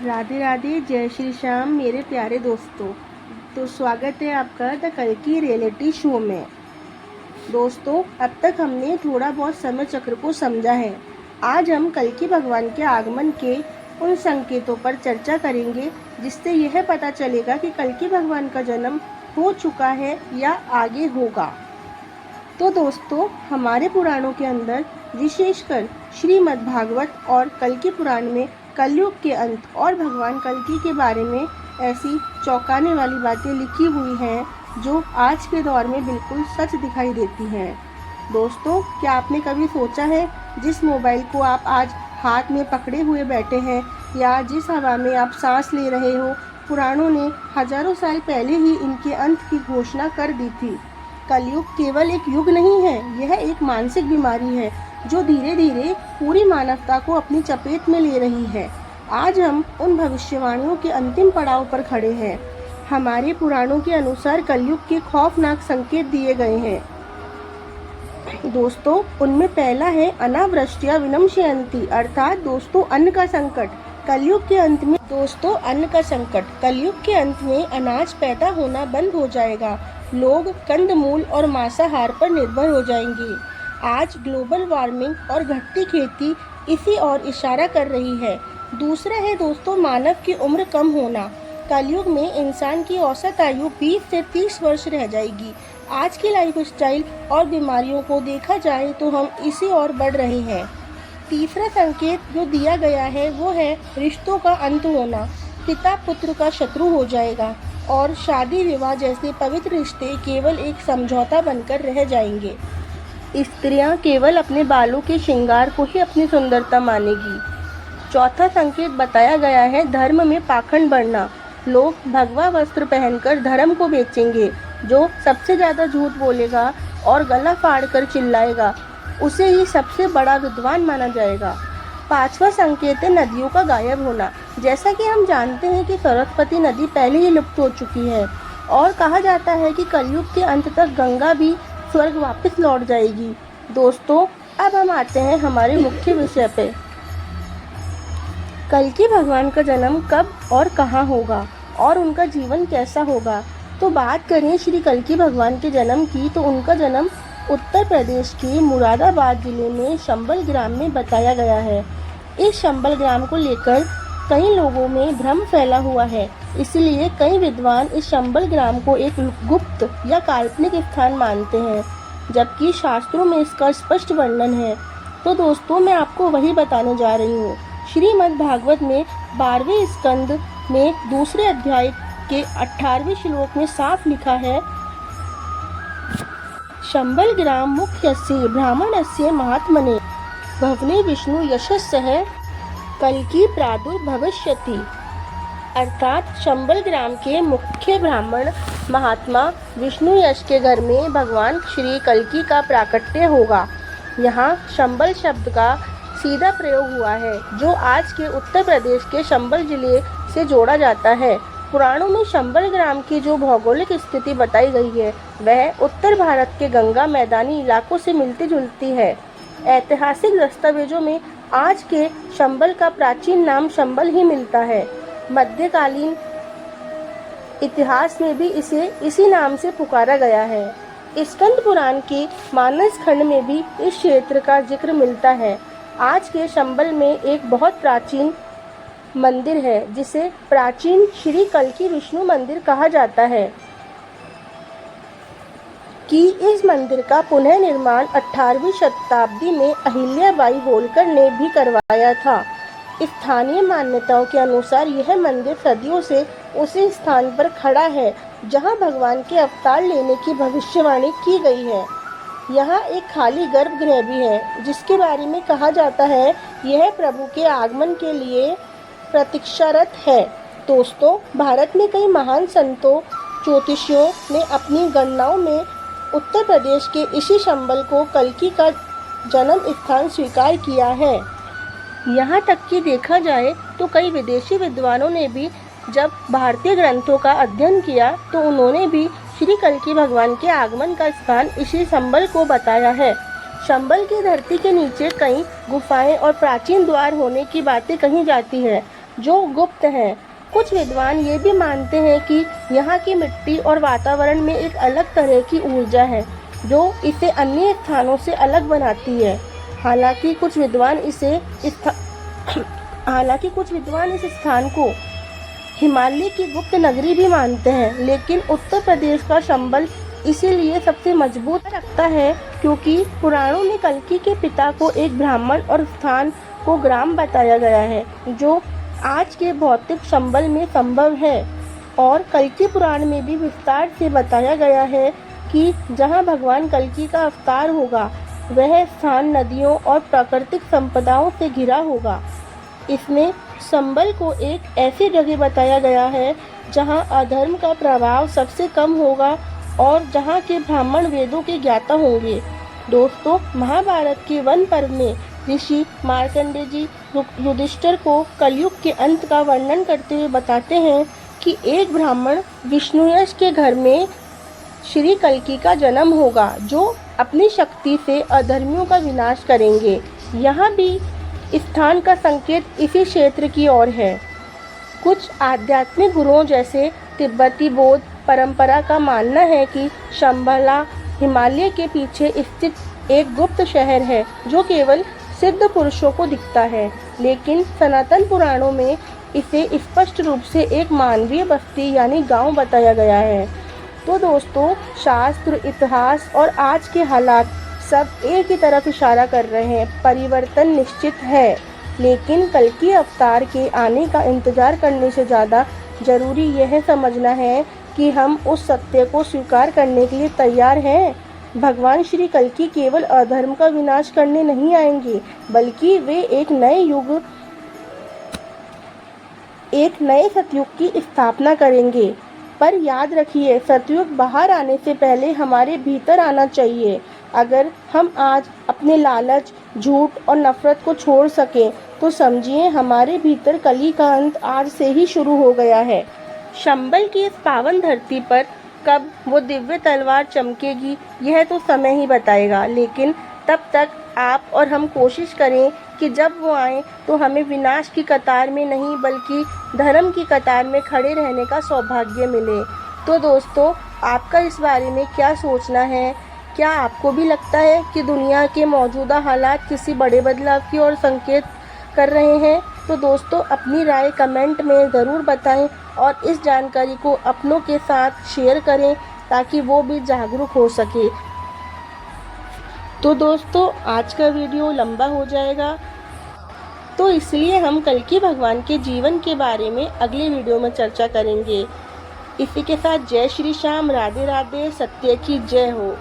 राधे राधे, जय श्री श्याम मेरे प्यारे दोस्तों। तो स्वागत है आपका द कल्कि रियलिटी शो में। दोस्तों, अब तक हमने थोड़ा बहुत समय चक्र को समझा है। आज हम कल्कि भगवान के आगमन के उन संकेतों पर चर्चा करेंगे जिससे यह पता चलेगा कि कल्कि भगवान का जन्म हो चुका है या आगे होगा। तो दोस्तों, हमारे पुराणों के अंदर विशेषकर श्रीमद् भागवत और कल्कि पुराण में कलयुग के अंत और भगवान कल्कि के बारे में ऐसी चौंकाने वाली बातें लिखी हुई हैं जो आज के दौर में बिल्कुल सच दिखाई देती हैं। दोस्तों, क्या आपने कभी सोचा है जिस मोबाइल को आप आज हाथ में पकड़े हुए बैठे हैं या जिस हवा में आप सांस ले रहे हो, पुराणों ने हजारों साल पहले ही इनके अंत की घोषणा कर दी थी। कलयुग केवल एक युग नहीं है, यह एक मानसिक बीमारी है जो धीरे धीरे पूरी मानवता को अपनी चपेट में ले रही है। आज हम उन भविष्यवाणियों के अंतिम पड़ाव पर खड़े हैं। हमारे पुराणों के अनुसार कलयुग के खौफनाक संकेत दिए गए हैं। दोस्तों, उनमें पहला है अनावृष्टिया विनश्यन्ति, अर्थात दोस्तों अन्न का संकट। कलयुग के अंत में कलयुग के अंत में अनाज पैदा होना बंद हो जाएगा। लोग कंदमूल और मांसाहार पर निर्भर हो जाएंगे। आज ग्लोबल वार्मिंग और घटती खेती इसी ओर इशारा कर रही है। दूसरा है दोस्तों मानव की उम्र कम होना। कलयुग में इंसान की औसत आयु 20 से 30 वर्ष रह जाएगी। आज की लाइफस्टाइल और बीमारियों को देखा जाए तो हम इसी ओर बढ़ रहे हैं। तीसरा संकेत जो दिया गया है वो है रिश्तों का अंत होना। पिता पुत्र का शत्रु हो जाएगा और शादी विवाह जैसे पवित्र रिश्ते केवल एक समझौता बनकर रह जाएंगे। स्त्रियां केवल अपने बालों के श्रृंगार को ही अपनी सुंदरता मानेगी। चौथा संकेत बताया गया है धर्म में पाखंड बढ़ना। लोग भगवा वस्त्र पहनकर धर्म को बेचेंगे। जो सबसे ज्यादा झूठ बोलेगा और गला फाड़कर चिल्लाएगा उसे ही सबसे बड़ा विद्वान माना जाएगा। पांचवा संकेत है नदियों का गायब होना। जैसा कि हम जानते हैं कि सरस्वती नदी पहले ही लुप्त हो चुकी है और कहा जाता है कि कलयुग के अंत तक गंगा भी स्वर्ग वापस लौट जाएगी। दोस्तों, अब हम आते हैं हमारे मुख्य विषय पे। कल्कि भगवान का जन्म कब और कहाँ होगा और उनका जीवन कैसा होगा। तो बात करें श्री कल्कि भगवान के जन्म की, तो उनका जन्म उत्तर प्रदेश के मुरादाबाद जिले में शंबल ग्राम में बताया गया है। इस शंबल ग्राम को लेकर कई लोगों में भ्रम फैला हुआ है, इसलिए कई विद्वान इस शंबल ग्राम को एक गुप्त या काल्पनिक स्थान मानते हैं, जबकि शास्त्रों में इसका स्पष्ट वर्णन है। तो दोस्तों, मैं आपको वही बताने जा रही हूँ। श्रीमद् भागवत में 12वें स्कंद में दूसरे अध्याय के 18वें श्लोक में साफ लिखा है, शंबल ग्राम मुख्यस्य ब्राह्मणस्य महात्मने भवने विष्णु यशस्सः कल्कि प्रादुर्भविष्यति। अर्थात शंबल ग्राम के मुख्य ब्राह्मण महात्मा विष्णु यश के घर में भगवान श्री कल्कि का प्राकट्य होगा। यहाँ शंबल शब्द का सीधा प्रयोग हुआ है जो आज के उत्तर प्रदेश के शंबल जिले से जोड़ा जाता है। पुराणों में शंबल ग्राम की जो भौगोलिक स्थिति बताई गई है वह उत्तर भारत के गंगा मैदानी इलाकों से मिलती जुलती है। ऐतिहासिक दस्तावेजों में आज के शंबल का प्राचीन नाम शंबल ही मिलता है। मध्यकालीन इतिहास में भी इसे इसी नाम से पुकारा गया है। स्कंद पुराण के मानस खंड में भी इस क्षेत्र का जिक्र मिलता है। आज के शंबल में एक बहुत प्राचीन मंदिर है जिसे प्राचीन श्री कल्कि विष्णु मंदिर कहा जाता है कि इस मंदिर का पुनः निर्माण 18वीं शताब्दी में अहिल्याबाई होलकर ने भी करवाया था। स्थानीय मान्यताओं के अनुसार यह मंदिर सदियों से उसी स्थान पर खड़ा है जहां भगवान के अवतार लेने की भविष्यवाणी की गई है। यहाँ एक खाली गर्भगृह भी है जिसके बारे में कहा जाता है यह प्रभु के आगमन के लिए प्रतीक्षारत है। दोस्तों, भारत में कई महान संतों ज्योतिषियों ने अपनी गणनाओं में उत्तर प्रदेश के इसी शंबल को कल्कि का जन्म स्थान स्वीकार किया है। यहाँ तक कि देखा जाए तो कई विदेशी विद्वानों ने भी जब भारतीय ग्रंथों का अध्ययन किया तो उन्होंने भी श्री कल्कि भगवान के आगमन का स्थान इसी शंबल को बताया है। शंबल की धरती के नीचे कई गुफाएं और प्राचीन द्वार होने की बातें कही जाती है। जो गुप्त हैं। कुछ विद्वान ये भी मानते हैं कि यहाँ की मिट्टी और वातावरण में एक अलग तरह की ऊर्जा है जो इसे अन्य स्थानों से अलग बनाती है। हालांकि कुछ विद्वान इस स्थान को हिमालय की गुप्त नगरी भी मानते हैं, लेकिन उत्तर प्रदेश का चंबल इसीलिए सबसे मजबूत रखता है क्योंकि पुराणों में कल्कि के पिता को एक ब्राह्मण और स्थान को ग्राम बताया गया है जो आज के भौतिक चंबल में संभव है। और कल्कि पुराण में भी विस्तार से बताया गया है कि जहाँ भगवान कल्कि का अवतार होगा वह स्थान नदियों और प्राकृतिक संपदाओं से घिरा होगा। इसमें चंबल को एक ऐसी जगह बताया गया है जहाँ अधर्म का प्रभाव सबसे कम होगा और जहाँ के ब्राह्मण वेदों के ज्ञाता होंगे। दोस्तों, महाभारत के वन पर्व में ऋषि मार्कंडेय जी युधिष्ठिर को कलयुग के अंत का वर्णन करते हुए बताते हैं कि एक ब्राह्मण विष्णुयश के घर में श्री कल्कि का जन्म होगा जो अपनी शक्ति से अधर्मियों का विनाश करेंगे। यहाँ भी स्थान का संकेत इसी क्षेत्र की ओर है। कुछ आध्यात्मिक गुरुओं जैसे तिब्बती बौद्ध परंपरा का मानना है कि शंबला हिमालय के पीछे स्थित एक गुप्त शहर है जो केवल सिद्ध पुरुषों को दिखता है, लेकिन सनातन पुराणों में इसे स्पष्ट रूप से एक मानवीय बस्ती यानी गांव बताया गया है। तो दोस्तों, शास्त्र, इतिहास और आज के हालात सब एक ही तरफ इशारा कर रहे हैं। परिवर्तन निश्चित है, लेकिन कल्कि अवतार के आने का इंतजार करने से ज़्यादा ज़रूरी यह समझना है कि हम उस सत्य को स्वीकार करने के लिए तैयार हैं। भगवान श्री कल्कि केवल अधर्म का विनाश करने नहीं आएंगे, बल्कि वे एक नए सतयुग की स्थापना करेंगे। पर याद रखिए, सतयुग बाहर आने से पहले हमारे भीतर आना चाहिए। अगर हम आज अपने लालच, झूठ और नफरत को छोड़ सकें तो समझिए हमारे भीतर कली का अंत आज से ही शुरू हो गया है। चंबल की इस पावन धरती पर कब वो दिव्य तलवार चमकेगी यह तो समय ही बताएगा, लेकिन तब तक आप और हम कोशिश करें कि जब वो आए तो हमें विनाश की कतार में नहीं बल्कि धर्म की कतार में खड़े रहने का सौभाग्य मिले। तो दोस्तों, आपका इस बारे में क्या सोचना है? क्या आपको भी लगता है कि दुनिया के मौजूदा हालात किसी बड़े बदलाव की ओर संकेत कर रहे हैं? तो दोस्तों, अपनी राय कमेंट में ज़रूर बताएं और इस जानकारी को अपनों के साथ शेयर करें ताकि वो भी जागरूक हो सके। तो दोस्तों, आज का वीडियो लंबा हो जाएगा, तो इसलिए हम कल्कि भगवान के जीवन के बारे में अगले वीडियो में चर्चा करेंगे। इसी के साथ जय श्री श्याम, राधे राधे, सत्य की जय हो।